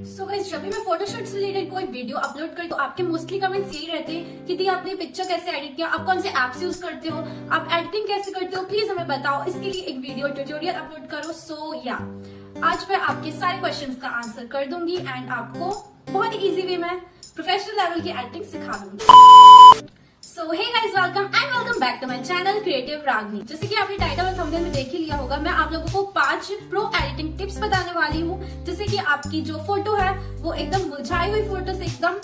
So guys, जब भी मैं फोटोशूट से रिलेटेड कोई वीडियो अपलोड करती हूँ तो आपके मोस्टली कमेंट्स यही रहते हैं कि दी आपने पिक्चर कैसे एडिट किया, आप कौन से एप्स यूज करते हो, आप एडिटिंग कैसे करते हो, प्लीज हमें बताओ, इसके लिए एक वीडियो ट्यूटोरियल अपलोड करो। सो या आज मैं आपके सारे क्वेश्चंस का आंसर कर दूंगी एंड आपको बहुत ही इजी वे में प्रोफेशनल लेवल की एडिटिंग सिखा दूंगी। So hey guys, welcome back to my channel creative Ragini. जैसे कि आपने टाइटल और थंबनेल में देख ही लिया होगा, मैं आप लोगों को 5 प्रो एडिटिंग टिप्स बताने वाली हूँ, जैसे कि आपकी जो फोटो है वो एकदम मुरझाई हुई फोटो से एकदम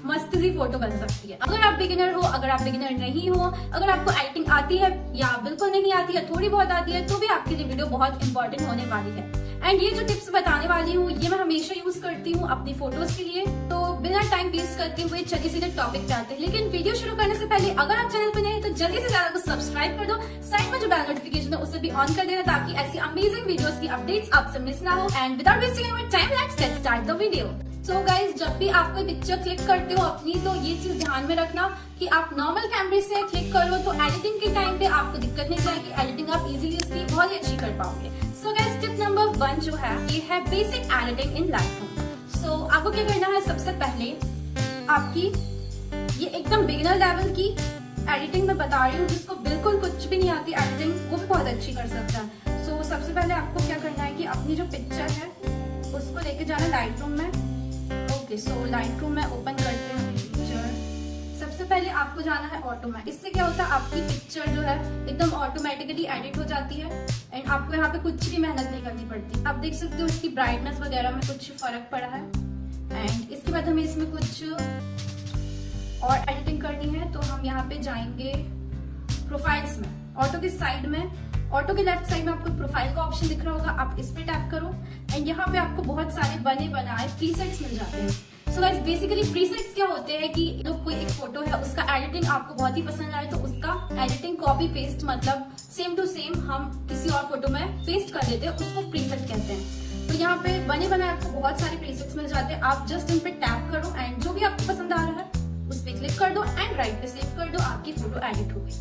मस्त सी फोटो बन सकती है। अगर आप बिगिनर हो, अगर आप बिगिनर नहीं हो, अगर आपको एडिटिंग आती है या बिल्कुल नहीं आती है, थोड़ी बहुत आती है, तो भी आपके लिए वीडियो बहुत इंपॉर्टेंट होने वाली है। एंड ये जो टिप्स बताने वाली हूँ ये मैं हमेशा यूज करती हूँ अपनी फोटोज के लिए। तो बिना टाइम वेस्ट करते हुए चलिए सीधे टॉपिक पे आते हैं। लेकिन वीडियो शुरू करने से पहले अगर आप चैनल पे नए हैं तो जल्दी से चैनल को सब्सक्राइब कर दो, साइड में जो बेल नोटिफिकेशन है उसे भी ऑन कर देना ताकि ऐसी अमेजिंग वीडियोस की अपडेट्स आपसे मिस ना हो। And without wasting any time, let's get start the video. So guys, जब भी आप कोई पिक्चर क्लिक करते हो अपनी, तो ये चीज ध्यान में रखना कि आप नॉर्मल कैमरे से क्लिक करो तो एडिटिंग के टाइम पे आपको दिक्कत नहीं जाएगी, एडिटिंग आप इजीली उसकी बहुत ही अच्छी कर पाओगे। सो गाइज, टिप नंबर 1 जो है ये है बेसिक एडिटिंग इन लाइटरूम। सो आपको क्या करना है, सबसे पहले आपकी ये एकदम बिगिनर लेवल की एडिटिंग मैं बता रही हूँ, जिसको बिल्कुल कुछ भी नहीं आती एडिटिंग वो भी बहुत अच्छी कर सकता है। सो सबसे पहले आपको क्या करना है कि अपनी जो पिक्चर है उसको लेके जाना लाइटरूम में। ओके, सो लाइटरूम में ओपन करते हैं पिक्चर। सबसे पहले आपको जाना है ऑटो में। इससे क्या होता है, आपकी पिक्चर जो है एकदम ऑटोमेटिकली एडिट हो जाती है एंड आपको यहाँ पे कुछ भी मेहनत नहीं करनी पड़ती। आप देख सकते हो इसकी ब्राइटनेस वगैरह में कुछ फर्क पड़ा है। एंड इसके बाद हमें इसमें कुछ और एडिटिंग करनी है, तो हम यहाँ पे जाएंगे प्रोफाइल्स में। ऑटो की साइड में, ऑटो के लेफ्ट साइड में आपको प्रोफाइल का ऑप्शन दिख रहा होगा, आप इस पे टैप करो एंड यहाँ पे आपको बहुत सारे बने बनाए प्रीसेट्स मिल जाते हैं। सो गाइस, बेसिकली प्रीसेट्स क्या होते हैं कि कोई एक फोटो है उसका एडिटिंग आपको बहुत ही पसंद आए तो उसका एडिटिंग कॉपी पेस्ट, मतलब सेम टू सेम हम किसी और फोटो में पेस्ट कर देते हैं, उसको प्रीसेट कहते हैं। तो यहाँ पे बने बनाए आपको बहुत सारे प्रीसेट्स मिल जाते हैं, आप जस्ट इन पे टैप करो एंड जो भी आपको पसंद आ रहा है उस पे क्लिक कर दो एंड राइट पे सेव कर दो, आपकी फोटो एडिट हो गई।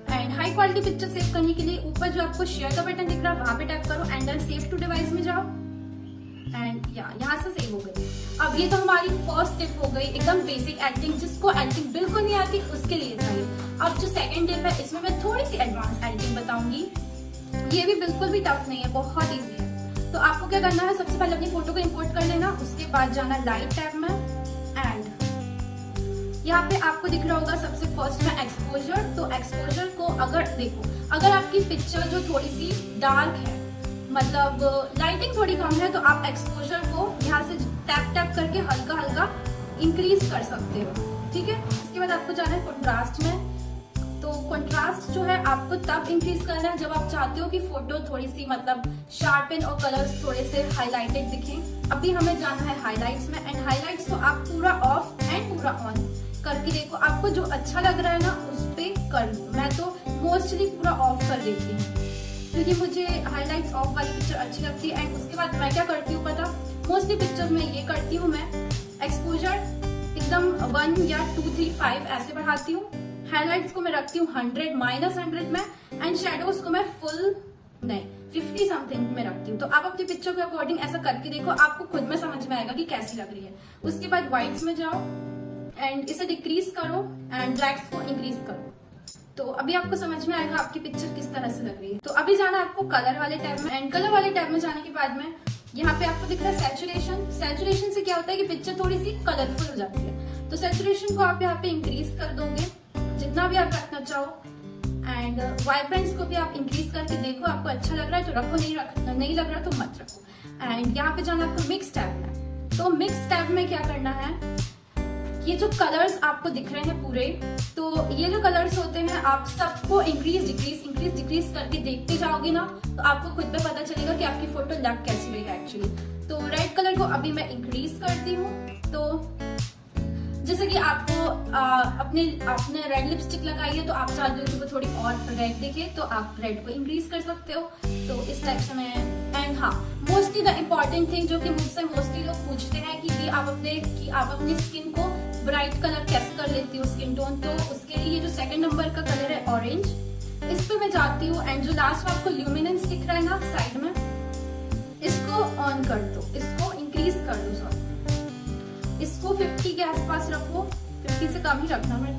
And high quality picture save करने के लिए ऊपर जो आपको शेयर का बटन दिख रहा है वहां पे टैप करो and then save to device में जाओ एंड यहाँ से सेव हो गई। अब ये तो हमारी फर्स्ट टिप हो गई, एकदम बेसिक एडिटिंग, जिसको एडिटिंग बिल्कुल नहीं आती उसके लिए चाहिए। अब जो सेकंड टिप है इसमें मैं थोड़ी सी एडवांस एडिटिंग बताऊंगी, ये भी बिल्कुल भी टफ नहीं है, बहुत ईजी है। तो आपको क्या करना है, सबसे पहले अपनी फोटो को इम्पोर्ट कर लेना, उसके बाद जाना लाइट टैब में एंड यहाँ पे आपको दिख रहा होगा सबसे फर्स्ट में एक्सपोजर। तो एक्सपोजर को अगर देखो, अगर आपकी पिक्चर जो थोड़ी सी डार्क है, मतलब लाइटिंग थोड़ी कम है, तो आप एक्सपोजर को यहाँ से टैप टैप करके हल्का हल्का इंक्रीज कर सकते हो, ठीक है। इसके बाद आपको जाना है कंट्रास्ट में। तो कंट्रास्ट जो है आपको तब इंक्रीज करना है जब आप चाहते हो कि फोटो थोड़ी सी मतलब शार्पन और कलर्स थोड़े से हाईलाइटेड दिखें। अभी हमें जाना है हाईलाइट्स में एंड हाईलाइट्स को आप पूरा ऑफ एंड पूरा ऑन करके देखो, आपको जो अच्छा लग रहा है ना उस पे कर लो। मैं तो मोस्टली पूरा ऑफ कर देती हूँ क्योंकि मुझे हाईलाइट्स ऑफ वाली पिक्चर अच्छी लगती है। एंड उसके बाद मैं क्या करती हूँ पता, मोस्टली पिक्चर में ये करती हूँ, मैं एक्सपोजर एकदम 1 या 2, 3, 5 ऐसे बढ़ाती हूँ, हाईलाइट्स को मैं रखती हूँ 100 -100 में एंड शेडोज को मैं फुल नहीं 50 समथिंग में रखती हूँ। तो आप अपनी पिक्चर के अकॉर्डिंग ऐसा करके देखो, आपको खुद में समझ में आएगा कि कैसी लग रही है। उसके बाद व्हाइट्स में जाओ एंड इसे डिक्रीज करो एंड ब्लैक्स को इंक्रीज करो, तो अभी आपको समझ में आएगा आपकी पिक्चर किस तरह से लग रही है। तो अभी जाना आपको कलर वाले टैब में एंड कलर वाले टैब में जाने के बाद में यहाँ पे आपको दिख रहा है सैचुरेशन। सैचुरेशन से क्या होता है कि पिक्चर थोड़ी सी कलरफुल हो जाती है, तो सैचुरेशन को आप यहाँ पे इंक्रीज कर दोगे जितना भी आप रखना चाहो एंड वाइब्रेंस को भी आप इंक्रीज करके देखो, आपको अच्छा लग रहा है तो रखो, नहीं लग रहा तो मत रखो। एंड यहाँ पे जाना आपको मिक्स टैब में। तो मिक्स टैब में क्या करना है, ये जो कलर्स आपको दिख रहे हैं पूरे, तो ये जो कलर्स होते हैं आप सबको इंक्रीज डिक्रीज करके देखते जाओगे ना, तो आपको खुद पे पता चलेगा कि आपकी फोटो लग कैसी रही है एक्चुअली। तो रेड कलर को अभी मैं इंक्रीज करती हूँ, तो जैसे कि आपको आपने रेड लिपस्टिक लगाई है तो आप चाहते हो कि वो थोड़ी और रेड दिखे, तो आप रेड को इंक्रीज कर सकते हो। तो इस टाइप से मैं एंड हाँ, मोस्टली द इम्पोर्टेंट थिंग जो कि मुझसे मोस्टली लोग पूछते हैं कि आप अपनी स्किन को ब्राइट कलर कैसे कर लेती हो, स्किन टोन, तो उसके लिए ये जो सेकंड नंबर का कलर है ऑरेंज, इस पे मैं जाती हूँ एंड जो लास्ट में आपको ल्यूमिनेंस दिख रहा है ना साइड में, इसको ऑन कर दो, इसको इंक्रीज कर दो, सॉरी 50 के आसपास रखो, 50 से कम ही रखना बट।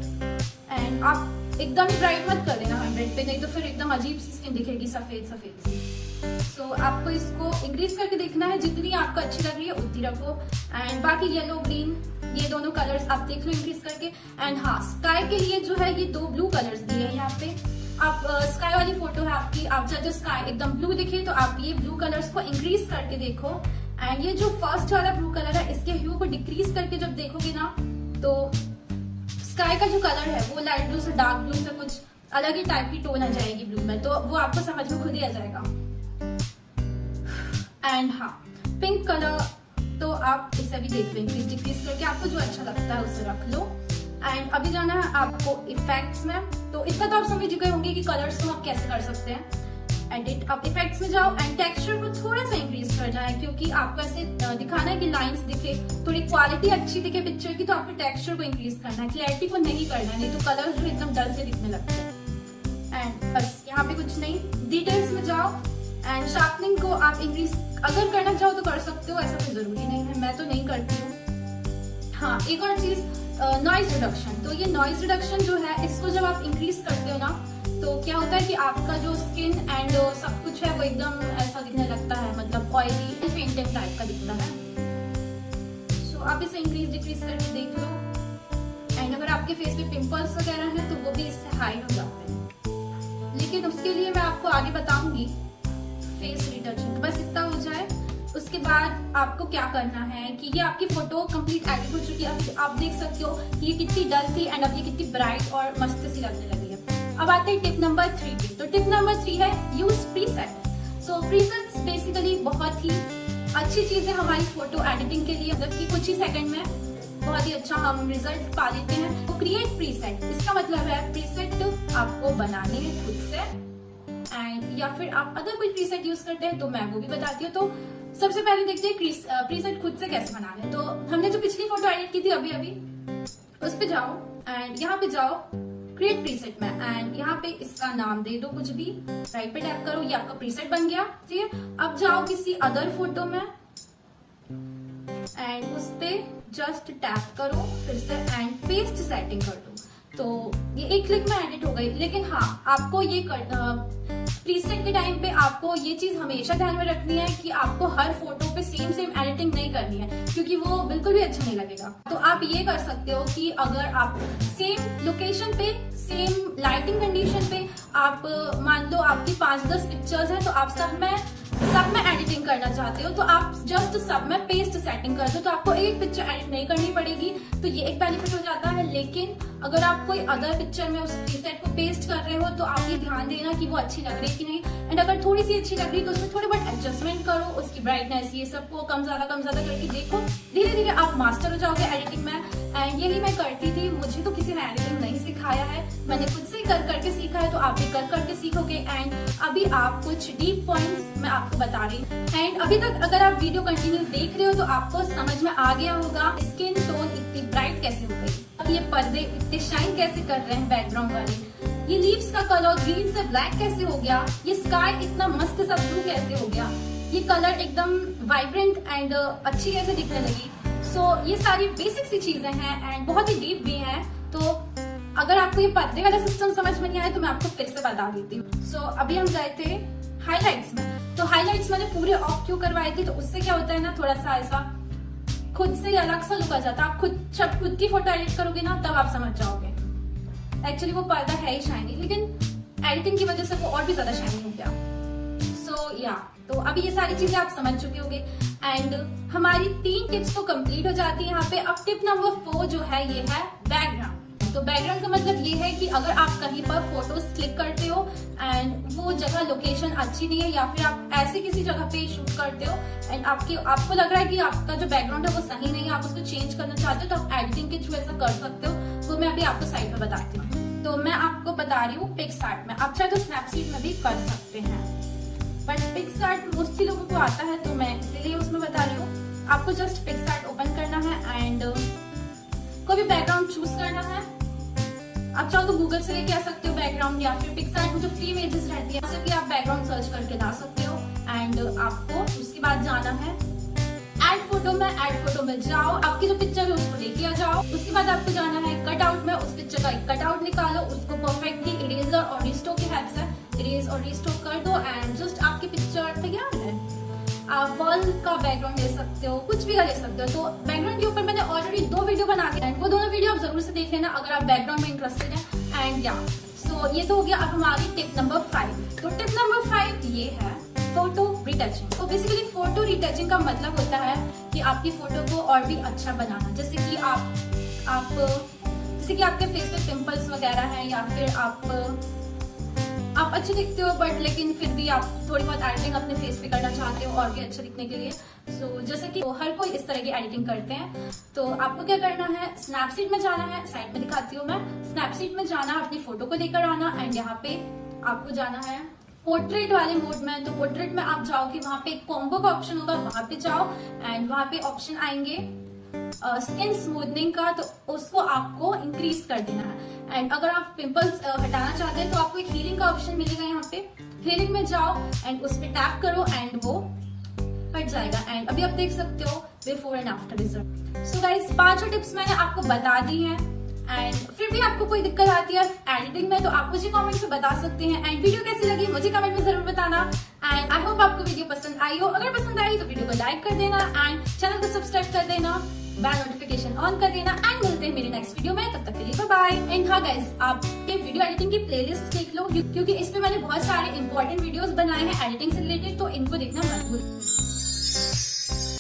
एंड आप एकदम ही ब्राइट मत कर देना 100 पे, नहीं तो फिर एकदम अजीब सी स्किन दिखेगी, सफेद सफेद सी। सो आपको इसको इंक्रीज करके देखना है, जितनी आपको अच्छी लग रही है उतनी रखो। एंड बाकी येलो ग्रीन ये दोनों कलर्स आप देख लो इंक्रीज करके। एंड हाँ, स्काई के लिए जो है ये 2 ब्लू कलर्स दिए हैं यहाँ पे। आप स्काई वाली फोटो है आपकी, आप चाहते हो स्काई एकदम ब्लू दिखे तो आप ये ब्लू कलर्स को इंक्रीज करके देखो। एंड ये जो फर्स्ट वाला ब्लू कलर है इसके ह्यू को डिक्रीज करके जब देखोगे ना तो स्काई का जो कलर है वो लाइट ब्लू से डार्क ब्लू से कुछ अलग ही टाइप की टोन आ जाएगी ब्लू में, तो वो आपको समझ में खुद ही आ जाएगा। एंड हाँ, पिंक कलर तो आप इसे भी देख लो इंक्रीज डिक्रीज करके, आपको जो अच्छा लगता है उसे रख लो। एंड अभी जाना है आपको इफेक्ट्स में, तो इतना तो आप समझ गए होंगे कि कलर्स को आप कैसे कर सकते हैं। एडिट, आप इफेक्ट्स में जाओ एंड टेक्सचर को थोड़ा सा इंक्रीज करना है, क्योंकि आपको ऐसे दिखाना है कि लाइंस दिखे, थोड़ी क्वालिटी अच्छी दिखे पिक्चर की, तो आपको टेक्सचर को इंक्रीज करना है, क्लैरिटी को नहीं करना है, नहीं तो कलर्स जो एकदम डल से दिखने लगते हैं। एंड बस यहाँ पे कुछ नहीं, डिटेल्स में जाओ एंड शार्पनिंग को आप इंक्रीज अगर करना चाहो तो कर सकते हो, ऐसा कोई जरूरी नहीं है, मैं तो नहीं करती हूँ। हाँ, एक और चीज, नॉइज रिडक्शन। तो ये नॉइज रिडक्शन जो है इसको जब आप इंक्रीज करते हो ना तो क्या होता है कि आपका जो स्किन एंड सब कुछ है वो एकदम ऐसा दिखने लगता है, मतलब ऑयली पेंटेड टाइप का दिखता है। सो आप इसे इंक्रीज डिक्रीज करके देख लो। एंड अगर आपके फेस पे पिंपल्स वगैरह हैं तो वो भी इससे हाइड हो जाते हैं, लेकिन उसके लिए मैं आपको आगे बताऊंगी फेस रिटचिंग। तो बस इतना हो जाए, उसके बाद आपको क्या करना है कि ये आपकी फोटो कंप्लीट एडिट हो चुकी है। आप देख सकते हो कि ये कितनी डल थी एंड अब ये कितनी ब्राइट और मस्त सी लगने लगी है। अब आते हैं टिप नंबर 3 पे। तो टिप नंबर 3 है यूज प्रीसेट्स। सो प्रीसेट्स बेसिकली बहुत ही अच्छी चीज है हमारी फोटो एडिटिंग के लिए, मतलब कि कुछ ही सेकंड में बहुत ही अच्छा हम रिजल्ट पा लेते हैं। तो क्रिएट प्रीसेट, इसका मतलब है प्रीसेट आपको बनाने हैं खुद से, एंड या फिर आप अगर कोई प्रीसेट यूज करते हैं तो मैं वो भी बताती हूँ। तो सबसे पहले देखते हैं प्रीसेट खुद से कैसे बनाना है। तो हमने जो पिछली फोटो एडिट की थी अभी अभी, उस पे जाओ एंड यहाँ पे जाओ क्रिएट प्रीसेट में, एंड यहाँ पे इसका नाम दे दो कुछ भी, राइट पे टैप करो, ये आपका प्रीसेट बन गया। ठीक है, अब जाओ किसी अदर फोटो में एंड उस पे जस्ट टैप करो फिर से एंड पेस्ट सेटिंग कर दो। तो ये एक क्लिक में एडिट हो गई। लेकिन हाँ, आपको ये प्रीसेट के टाइम पे आपको ये चीज हमेशा ध्यान में रखनी है कि आपको हर फोटो पे सेम एडिटिंग नहीं करनी है, क्योंकि वो बिल्कुल भी अच्छा नहीं लगेगा। तो आप ये कर सकते हो कि अगर आप सेम लोकेशन पे सेम लाइटिंग कंडीशन पे आप मान लो आपकी 5-10 पिक्चर्स हैं, तो आप सब में एडिटिंग करना चाहते हो तो आप जस्ट सब में पेस्ट सेटिंग कर दो, तो आपको एक पिक्चर एडिट नहीं करनी पड़ेगी। तो ये एक बेनिफिट हो जाता है। लेकिन अगर आप कोई अदर पिक्चर में उस प्रीसेट को पेस्ट कर रहे हो तो आप ये ध्यान देना कि वो अच्छी लग रही है कि नहीं, एंड अगर थोड़ी सी अच्छी लग रही है तो उसमें थोड़े बहुत एडजस्टमेंट करो, उसकी ब्राइटनेस ये सबको कम ज्यादा करके देखो, धीरे धीरे आप मास्टर हो जाओगे एडिटिंग में। एंड यही मैं करती थी, मुझे तो किसी ने एडिटिंग नहीं सिखाया है, मैंने खुद से कर करके सीखा है, तो आप भी कर करके सीखोगे। एंड अभी आप कुछ डीप पॉइंट्स मैं आपको बता रही हूँ। एंड अभी तक अगर आप वीडियो कंटिन्यू देख रहे हो तो आपको समझ में आ गया होगा स्किन टोन इतनी ब्राइट कैसे हो गई, अब ये पर्दे इतने शाइन कैसे कर रहे हैं बैकग्राउंड वाले, ये लीव्स का कलर ग्रीन से ब्लैक कैसे हो गया, ये स्काई इतना मस्त सा ब्लू कैसे हो गया, ये कलर एकदम वाइब्रेंट एंड अच्छी कैसे दिखने लगी। सो ये सारी बेसिक सी चीजें हैं एंड बहुत ही डीप भी हैं। तो अगर आपको ये पर्दे वाला सिस्टम समझ में नहीं आया तो मैं आपको फिर से बता देती हूँ। सो अभी हम गए थे हाइलाइट्स में। तो हाइलाइट्स मैंने पूरे ऑफ क्यों करवाई थी, तो उससे क्या होता है ना, थोड़ा सा ऐसा खुद से अलग सा लुक आ जाता है। आप जब खुद की फोटो एडिट करोगे ना तब आप समझ जाओगे। एक्चुअली वो पर्दा है ही शाइनी, लेकिन एडिटिंग की वजह से वो और भी ज्यादा शाइनी हो गया। तो अभी ये सारी चीजें आप समझ चुके होंगे एंड हमारी 3 टिप्स तो कंप्लीट हो जाती है यहाँ पे। अब टिप नंबर 4 जो है ये है बैकग्राउंड। तो बैकग्राउंड का मतलब ये है कि अगर आप कहीं पर फोटोज क्लिक करते हो एंड वो जगह लोकेशन अच्छी नहीं है, या फिर आप ऐसे किसी जगह पे शूट करते हो एंड आपको लग रहा है कि आपका जो बैकग्राउंड है वो सही नहीं है, आप उसको चेंज करना चाहते हो, तो आप एडिटिंग के थ्रू ऐसा कर सकते हो। वो मैं अभी आपको साइड में बताती हूँ। तो मैं आपको बता रही हूँ पिक्सआर्ट में, आप चाहे तो स्नैपसीड में भी कर सकते हैं, बट पिक्सआर्ट मोस्टली लोगों को आता है तो मैं इसीलिए उसमें बता रही हूँ। आपको जस्ट पिक्सआर्ट ओपन करना है एंड कोई भी बैकग्राउंड चूज करना है। आप चाहो तो गूगल से लेके आ सकते हो बैकग्राउंड, या फिर पिक्सआर्ट में जो फ्री इमेजेस रहती है उससे भी आप बैकग्राउंड सर्च करके ला सकते हो। एंड आपको उसके बाद जाना है ऐड फोटो में। ऐड फोटो में जाओ, आपकी जो पिक्चर है उसको लेके जाओ। उसके बाद आपको जाना है कटआउट में, उस पिक्चर का एक कटआउट निकालो, उसको परफेक्टली इरेजर और रिस्टोर की हेल्प से इरेज और रिस्टोर कर दो एंड जस्ट आपकी पिक्चर तैयार है। आप वॉल का बैकग्राउंड ले सकते हो, कुछ भी ले सकते हो। तो बैकग्राउंड के ऊपर मैंने ऑलरेडी 2 वीडियो बना के, वो दोनों वीडियो आप जरूर से देख लेना अगर आप बैकग्राउंड में इंटरेस्टेड हैं। एंड या सो ये तो हो गया अब हमारी टिप नंबर 5। तो टिप नंबर 5 ये है फोटो रिटचिंग। तो बेसिकली फोटो रिटचिंग का मतलब होता है कि आपकी फोटो को और भी अच्छा बनाना। जैसे कि आपके फेस पे पिंपल्स वगैरह हैं या फिर आप अच्छे दिखते हो बट लेकिन फिर भी आप थोड़ी बहुत एडिटिंग अपने फेस पे करना चाहते हो और भी अच्छे दिखने के लिए। सो जैसे कि हर कोई इस तरह की एडिटिंग करते हैं। तो आपको क्या करना है, स्नैपसीड में जाना है, साइड में दिखाती हूँ मैं। स्नैपसीड में जाना, अपनी फोटो को लेकर आना एंड यहाँ पे आपको जाना है पोर्ट्रेट वाले मोड में। तो पोर्ट्रेट में आप जाओगे, वहां पे कॉम्बो का ऑप्शन होगा, वहां पे जाओ एंड वहां पे ऑप्शन आएंगे स्किन स्मूथनिंग का, तो उसको आपको इंक्रीज कर देना है। एंड अगर आप पिंपल्स हटाना चाहते हैं तो आपको एक हीलिंग का ऑप्शन मिलेगा यहाँ पे। हीलिंग में जाओ एंड उस पर टैप करो एंड वो हट जाएगा। एंड अभी आप देख सकते हो before and after result. So guys 5 tips मैंने आपको बता दी हैं। एंड फिर भी आपको कोई दिक्कत आती है एडिटिंग में तो आप मुझे कमेंट में बता सकते हैं। एंड वीडियो कैसी लगी मुझे कमेंट में जरूर बताना। एंड आई होप आपको वीडियो पसंद आई हो। अगर पसंद आई तो वीडियो को लाइक कर देना एंड चैनल को सब्सक्राइब कर देना, बेल नोटिफिकेशन ऑन कर देना। एंड मिलते हैं मेरे नेक्स्ट वीडियो में, तब तक के लिए बाय बाय। एंड हाँ गाइस, आप ये वीडियो एडिटिंग की प्लेलिस्ट देख लो क्योंकि इस पे मैंने बहुत सारे इंपॉर्टेंट वीडियोस बनाए हैं एडिटिंग से रिलेटेड, तो इनको देखना मत भूलिए।